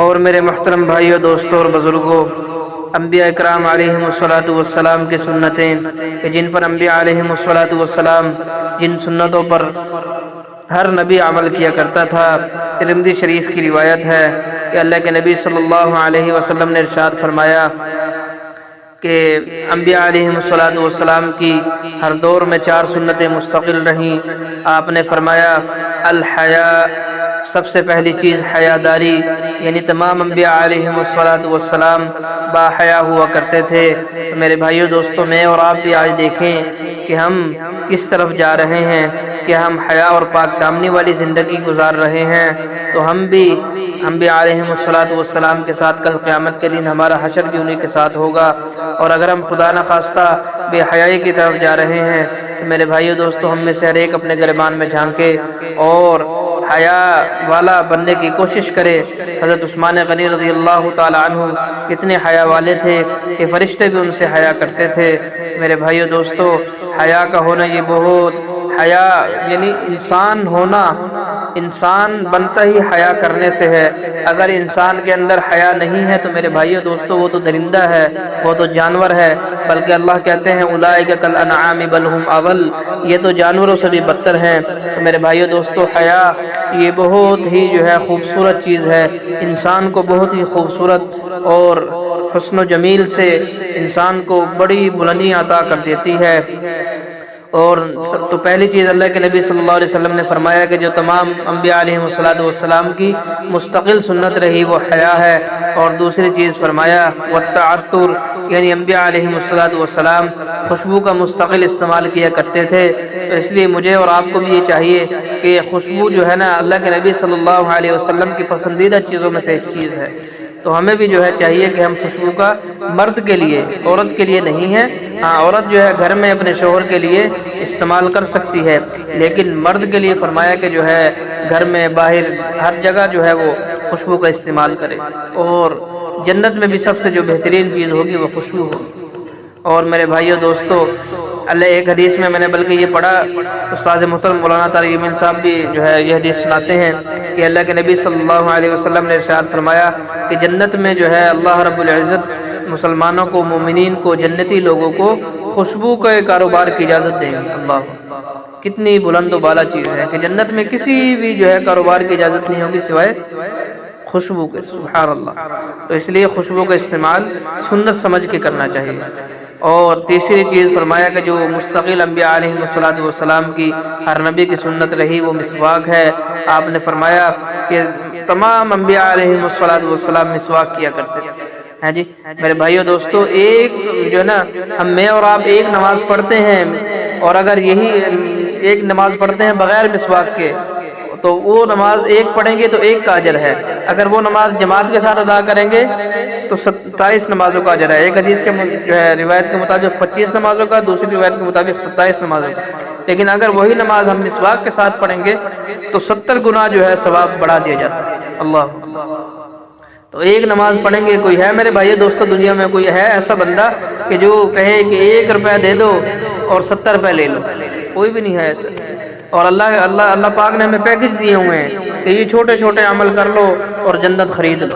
اور میرے محترم بھائیوں، دوستوں اور بزرگوں، انبیاء اکرام علیہم الصلاۃ والسلام کی سنتیں کہ جن پر انبیاء علیہم الصلاۃ والسلام جن سنتوں پر ہر نبی عمل کیا کرتا تھا، ترمذی شریف کی روایت ہے کہ اللہ کے نبی صلی اللہ علیہ وسلم نے ارشاد فرمایا کہ انبیاء علیہم الصلاۃ والسلام کی ہر دور میں 4 سنتیں مستقل رہیں۔ آپ نے فرمایا الحیا، سب سے پہلی چیز حیاداری، یعنی تمام انبیاء علیہم الصلاۃ والسلام با حیا ہوا کرتے تھے۔ تو میرے بھائیوں دوستوں، میں اور آپ بھی آج دیکھیں کہ ہم کس طرف جا رہے ہیں، کہ ہم حیا اور پاک دامنی والی زندگی گزار رہے ہیں، تو ہم بھی انبیاء علیہم الصلاۃ والسلام کے ساتھ کل قیامت کے دن ہمارا حشر بھی انہی کے ساتھ ہوگا۔ اور اگر ہم خدا نخواستہ بے حیائی کی طرف جا رہے ہیں تو میرے بھائیوں دوستوں، ہم میں سے ہر ایک اپنے گریبان میں جھانکے اور حیا والا بننے کی کوشش کرے۔ حضرت عثمان غنی رضی اللہ تعالی عنہ کتنے حیا والے تھے کہ فرشتے بھی ان سے حیا کرتے تھے۔ میرے بھائیوں دوستوں، حیا کا ہونا یہ بہت، حیا یعنی انسان ہونا، انسان بنتا ہی حیا کرنے سے ہے۔ اگر انسان کے اندر حیا نہیں ہے تو میرے بھائیوں دوستوں وہ تو درندہ ہے، وہ تو جانور ہے، بلکہ اللہ کہتے ہیں اولئک کالانعام بل ہم اضل، یہ تو جانوروں سے بھی بدتر ہیں۔ تو میرے بھائیوں دوستوں، حیا یہ بہت ہی خوبصورت چیز ہے، انسان کو بہت ہی خوبصورت اور حسن و جمیل سے انسان کو بڑی بلندیاں عطا کر دیتی ہے۔ اور تو پہلی چیز اللہ کے نبی صلی اللہ علیہ وسلم نے فرمایا کہ جو تمام انبیاء علیہم الصلاۃ والسلام کی مستقل سنت رہی وہ حیا ہے۔ اور دوسری چیز فرمایا والتعطر، یعنی انبیاء علیہم الصلاۃ والسلام خوشبو کا مستقل استعمال کیا کرتے تھے۔ تو اس لیے مجھے اور آپ کو بھی یہ چاہیے کہ خوشبو جو ہے نا، اللہ کے نبی صلی اللہ علیہ وسلم کی پسندیدہ چیزوں میں سے ایک چیز ہے۔ تو ہمیں بھی چاہیے کہ ہم خوشبو کا مرد کے لیے، عورت کے لیے نہیں ہے، ہاں عورت گھر میں اپنے شوہر کے لیے استعمال کر سکتی ہے، لیکن مرد کے لیے فرمایا کہ گھر میں باہر ہر جگہ وہ خوشبو کا استعمال کرے۔ اور جنت میں بھی سب سے بہترین چیز ہوگی وہ خوشبو ہوگی۔ اور میرے بھائیوں دوستوں، اللہ ایک حدیث میں نے بلکہ یہ پڑھا، استاد محترم مولانا طارق جمیل صاحب بھی یہ حدیث سناتے ہیں کہ اللہ کے نبی صلی اللہ علیہ وسلم نے ارشاد فرمایا کہ جنت میں اللہ رب العزت مسلمانوں کو، مومنین کو، جنتی لوگوں کو خوشبو کے کاروبار کی اجازت دیں گے۔ اللہ، کتنی بلند و بالا چیز ہے کہ جنت میں کسی بھی کاروبار کی اجازت نہیں ہوگی سوائے خوشبو کے۔ سبحان اللہ۔ تو اس لیے خوشبو کا استعمال سنت سمجھ کے کرنا چاہیے۔ اور تیسری چیز فرمایا کہ جو مستقل انبیاء علیہم الصلاۃ والسلام کی ہر نبی کی سنت رہی وہ مسواک ہے۔ آپ نے فرمایا کہ تمام انبیاء علیہم الصلاۃ والسلام مسواک کیا کرتے تھے۔ ہاں جی میرے بھائیوں دوستوں، ایک میں اور آپ ایک نماز پڑھتے ہیں، اور اگر یہی ایک نماز پڑھتے ہیں بغیر مسواک کے تو وہ نماز ایک پڑھیں گے تو ایک کا اجر ہے، اگر وہ نماز جماعت کے ساتھ ادا کریں گے تو 27 نمازوں کا اجر ہے۔ ایک حدیث کے روایت کے مطابق 25 نمازوں کا، دوسری روایت کے مطابق 27 نمازوں کا، لیکن اگر وہی نماز ہم مسواک کے ساتھ پڑھیں گے تو 70 گنا ثواب بڑھا دیا جاتا ہے۔ اللہ، تو ایک نماز پڑھیں گے، کوئی ہے میرے بھائی دوستو دنیا میں کوئی ہے ایسا بندہ کہ جو کہے کہ 1 روپے دے دو اور 70 روپے لے لو؟ کوئی بھی نہیں ہے ایسا۔ اور اللہ پاک نے ہمیں پیکج دیے ہوئے ہیں کہ یہ چھوٹے چھوٹے عمل کر لو اور جنت خرید لو۔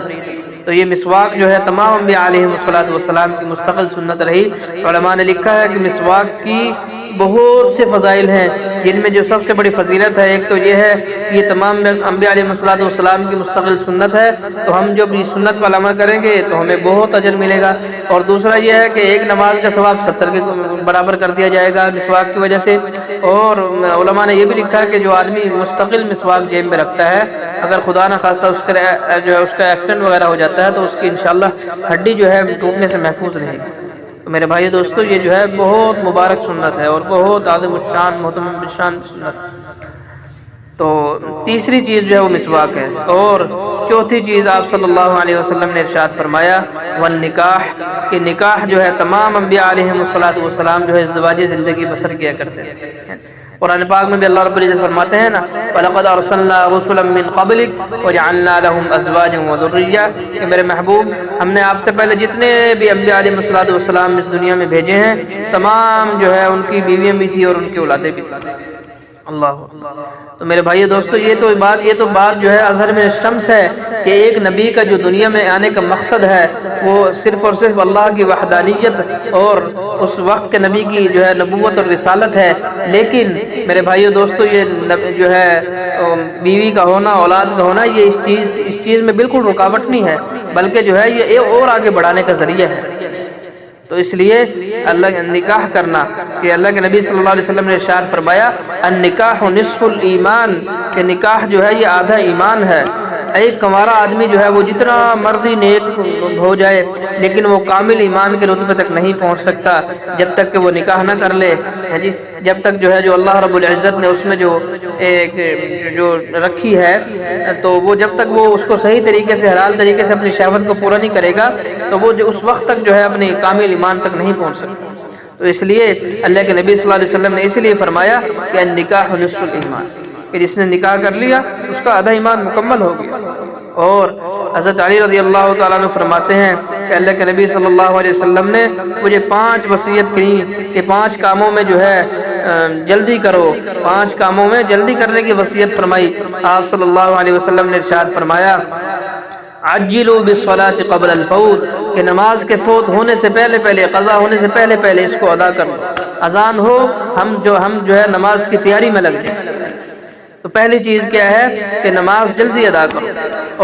تو یہ مسواک تمام انبیاء علیہم الصلاۃ والسلام کی مستقل سنت رہی۔ علماء نے لکھا ہے کہ مسواک کی بہت سے فضائل ہیں، جن میں سب سے بڑی فضیلت ہے ایک تو یہ ہے کہ یہ تمام انبیاء علیہ الصلوۃ والسلام کی مستقل سنت ہے، تو ہم جب اس سنت پر عمل کریں گے تو ہمیں بہت اجر ملے گا۔ اور دوسرا یہ ہے کہ ایک نماز کا ثواب 70 کے برابر کر دیا جائے گا مسواک کی وجہ سے۔ اور علماء نے یہ بھی لکھا ہے کہ جو آدمی مستقل مسواک جیب میں رکھتا ہے، اگر خدا نہ خواستہ اس کا ایکسیڈنٹ وغیرہ ہو جاتا ہے تو اس کی انشاءاللہ ہڈی ٹوٹنے سے محفوظ رہے گی۔ تو میرے بھائی دوستو، یہ بہت مبارک سنت ہے اور بہت عظیم الشان محترم الشان سنت۔ تو تیسری چیز وہ مسواک ہے۔ اور چوتھی چیز آپ صلی اللہ علیہ وسلم نے ارشاد فرمایا والنکاح، کہ نکاح تمام انبیاء علیہم الصلوۃ والسلام ازدواجی زندگی بسر کیا کرتے تھے۔ قرآن پاک میں بھی اللہ رب العزت فرماتے ہیں نا وَلَقَدْ أَرْسَلْنَا رُسُلًا مِّن قَبْلِكَ وَجَعَلْنَا لَهُمْ أَزْوَاجًا وَذُرِّيَّةً، کہ میرے محبوب ہم نے آپ سے پہلے جتنے بھی انبیاء علیہ الصلوۃ والسلام اس دنیا میں بھیجے ہیں، تمام ان کی بیویاں بھی تھی اور ان کی اولادیں بھی تھیں۔ اللہ۔ تو میرے بھائی دوستو یہ تو بات جو ہے اظہر من الشمس ہے کہ ایک نبی کا جو دنیا میں آنے کا مقصد ہے وہ صرف اور صرف اللہ کی وحدانیت اور اس وقت کے نبی کی جو ہے نبوت اور رسالت ہے۔ لیکن میرے بھائی دوستو یہ جو ہے بیوی کا ہونا، اولاد کا ہونا، یہ اس چیز میں بالکل رکاوٹ نہیں ہے، بلکہ جو ہے یہ اور آگے بڑھانے کا ذریعہ ہے۔ تو اس لیے اللہ کا نکاح کرنا کہ اللہ کے نبی صلی اللہ علیہ وسلم نے ارشاد فرمایا النکاح نصف الایمان، کہ نکاح جو ہے یہ آدھا ایمان ہے۔ ایک کنوارا آدمی جو ہے وہ جتنا مرضی نیک ہو جائے لیکن وہ کامل ایمان کے رتبے تک نہیں پہنچ سکتا جب تک کہ وہ نکاح نہ کر لے، جب تک جو ہے جو اللہ رب العزت نے اس میں جو رکھی ہے تو وہ جب تک وہ اس کو صحیح طریقے سے حلال طریقے سے اپنی شہوت کو پورا نہیں کرے گا تو وہ اس وقت تک جو ہے اپنے کامل ایمان تک نہیں پہنچ سکتا۔ تو اس لیے اللہ کے نبی صلی اللہ علیہ وسلم نے اسی لیے فرمایا کہ النکاح نصف الایمان، کہ جس نے نکاح کر لیا اس کا آدھا ایمان مکمل ہو گیا۔ اور حضرت علی رضی اللہ تعالیٰ عنہ فرماتے ہیں کہ اللہ کے نبی صلی اللہ علیہ وسلم نے مجھے 5 وصیت کی کہ 5 کاموں میں جو ہے جلدی کرو، 5 کاموں میں جلدی کرنے کی وصیت فرمائی۔ آپ صلی اللہ علیہ وسلم نے ارشاد فرمایا عجلوا بالصلاة قبل الفوت، کہ نماز کے فوت ہونے سے پہلے قضا ہونے سے پہلے اس کو ادا کر لو، اذان ہو ہم جو ہے نماز کی تیاری میں لگ جائیں۔ تو پہلی چیز کیا ہے کہ نماز جلدی ادا کرو۔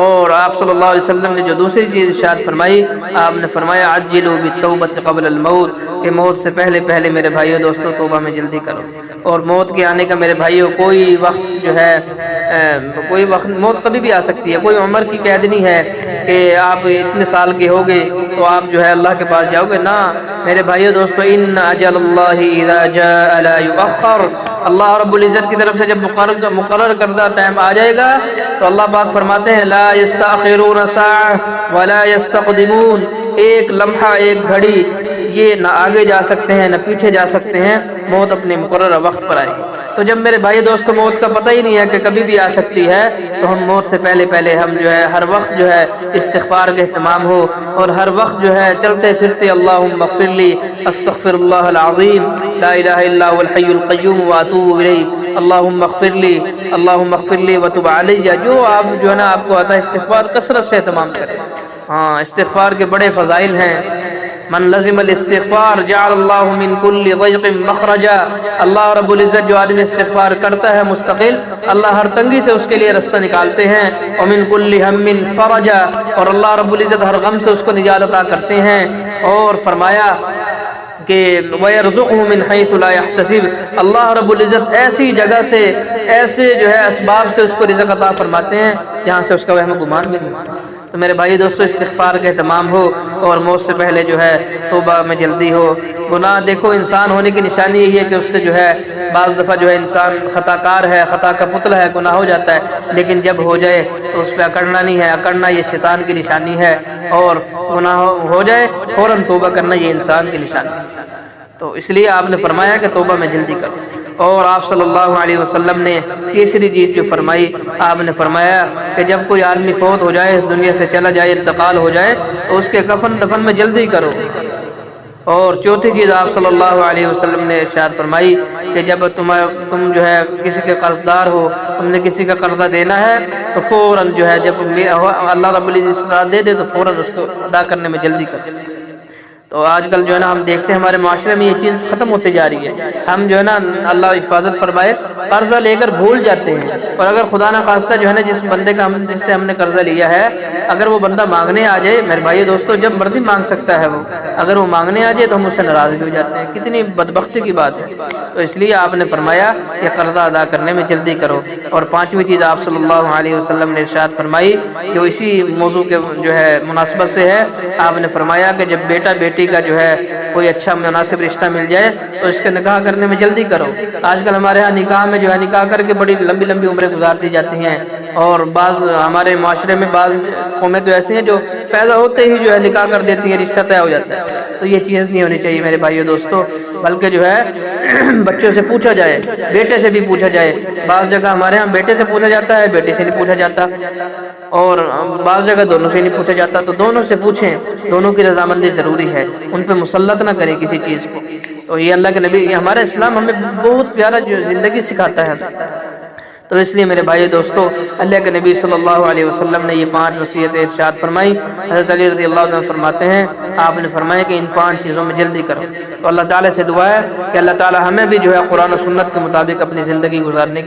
اور آپ صلی اللہ علیہ وسلم نے جو دوسری چیز ارشاد فرمائی، آپ نے فرمایا عجلوا بالتوبۃ قبل الموت، کہ موت سے پہلے میرے بھائیو دوستو توبہ میں جلدی کرو۔ اور موت کے آنے کا میرے بھائیو کوئی وقت جو ہے موت کبھی بھی آ سکتی ہے، کوئی عمر کی قید نہیں ہے کہ آپ اتنے سال کے ہوگے تو آپ جو ہے اللہ کے پاس جاؤ گے، نہ میرے بھائیو دوستو ان اجل اللہ اذا جاء لا یؤخر، اللہ رب العزت کی طرف سے جب مقرر کردہ ٹائم آ جائے گا تو اللہ پاک فرماتے ہیں لا یستاخرون ساعة ولا یستقدمون، ایک لمحہ ایک گھڑی یہ نہ آگے جا سکتے ہیں نہ پیچھے جا سکتے ہیں، موت اپنے مقررہ وقت پر آئے گی۔ تو جب میرے بھائی دوستو موت کا پتہ ہی نہیں ہے کہ کبھی بھی آ سکتی ہے تو ہم موت سے پہلے ہم جو ہے ہر وقت جو ہے استغفار کا اہتمام ہو، اور ہر وقت جو ہے چلتے پھرتے اللہم اغفر لی استغفر اللہ العظیم لا الہ الا هو الحی القیوم واتوب الیہ اللہم اغفر لی وتب علی، جو آپ جو ہے نا آپ کو آتا ہے استغفار کثرت سے اہتمام کریں۔ ہاں استغفار کے بڑے فضائل ہیں۔ من لزم الاستغفار جعل اللہ من کل ضیق مخرجا، اللہ رب العزت جو آدمی استغفار کرتا ہے مستقل، اللہ ہر تنگی سے اس کے لیے رستہ نکالتے ہیں۔ ومن کل ہم فرجا، اور اللہ رب العزت ہر غم سے اس کو نجات عطا کرتے ہیں۔ اور فرمایا کہ وَيَرْزُقْهُ مِنْ حَيْثُ لَا يَحْتَسِبُ، اللہ رب العزت ایسی جگہ سے ایسے جو ہے اسباب سے اس کو رزق عطا فرماتے ہیں جہاں سے اس کا وہم گمان بھی نہیں۔ تو میرے بھائی دوستو استغفار کا اہتمام ہو اور موت سے پہلے جو ہے توبہ میں جلدی ہو۔ گناہ دیکھو انسان ہونے کی نشانی یہی ہے کہ اس سے جو ہے بعض دفعہ جو ہے انسان خطا کار ہے، خطا کا پتلا ہے، گناہ ہو جاتا ہے، لیکن جب ہو جائے تو اس پہ اکڑنا نہیں ہے، اکڑنا یہ شیطان کی نشانی ہے، اور گناہ ہو جائے فوراً توبہ کرنا یہ انسان کی نشانی ہے۔ تو اس لیے آپ نے فرمایا کہ توبہ میں جلدی کرو۔ اور آپ صلی اللہ علیہ وسلم نے تیسری چیز جو فرمائی، آپ نے فرمایا کہ جب کوئی آدمی فوت ہو جائے، اس دنیا سے چلا جائے، انتقال ہو جائے، تو اس کے کفن دفن میں جلدی کرو۔ اور چوتھی چیز آپ صلی اللہ علیہ وسلم نے ارشاد فرمائی کہ جب تم جو ہے کسی کے قرض دار ہو، تم نے کسی کا قرضہ دینا ہے تو فوراً جو ہے جب اللہ رب العزت دے دے تو فوراً اس کو ادا کرنے میں جلدی کرو۔ تو آج کل جو ہے نا ہم دیکھتے ہیں ہمارے معاشرے میں یہ چیز ختم ہوتی جا رہی ہے۔ ہم جو ہے نا اللہ حفاظت فرمائے قرضہ لے کر بھول جاتے ہیں، اور اگر خدا نہ خواستہ جو ہے نا جس بندے کا جس سے ہم نے قرضہ لیا ہے اگر وہ بندہ مانگنے آ جائے، میرے بھائی دوستو جب مرضی مانگ سکتا ہے وہ، اگر وہ مانگنے آ جائے تو ہم اس سے ناراض بھی ہو جاتے ہیں، کتنی بدبختی کی بات ہے۔ تو اس لیے آپ نے فرمایا کہ قرضہ ادا کرنے میں جلدی کرو۔ اور پانچویں چیز آپ صلی اللہ علیہ وسلم نے ارشاد فرمائی جو اسی موضوع کے جو ہے مناسبت سے ہے، آپ نے فرمایا کہ جب بیٹا بیٹی کا جو ہے کوئی اچھا مناسب رشتہ مل جائے تو اس کے نکاح کرنے میں جلدی کرو۔ آج کل ہمارے ہاں نکاح میں جو ہے نکاح کر کے بڑی لمبی لمبی عمریں گزار دی جاتی ہیں، اور بعض ہمارے معاشرے میں بعض قومیں تو ایسی ہیں جو پیدا ہوتے ہی جو ہے نکاح کر دیتی ہیں، رشتہ طے ہو جاتا ہے۔ تو یہ چیز نہیں ہونی چاہیے میرے بھائیو دوستو، بلکہ جو ہے بچوں سے پوچھا جائے، بیٹے سے بھی پوچھا جائے۔ بعض جگہ ہمارے ہاں بیٹے سے پوچھا جاتا ہے، بیٹی سے نہیں پوچھا جاتا، اور بعض جگہ دونوں سے نہیں پوچھا جاتا۔ تو دونوں سے پوچھیں، دونوں کی رضامندی ضروری ہے، ان پہ مسلط نہ کریں کسی چیز کو۔ تو یہ اللہ کے نبی، یہ ہمارا اسلام ہمیں بہت پیارا جو زندگی سکھاتا ہے۔ تو اس لیے میرے بھائی دوستو، اللہ کے نبی صلی اللہ علیہ وسلم نے یہ 5 وصیتیں ارشاد فرمائی۔ حضرت علی رضی اللہ عنہ فرماتے ہیں، آپ نے فرمایا کہ ان 5 چیزوں میں جلدی کرو۔ تو اللہ تعالیٰ سے دعا ہے کہ اللہ تعالیٰ ہمیں بھی جو ہے قرآن و سنت کے مطابق اپنی زندگی گزارنے کی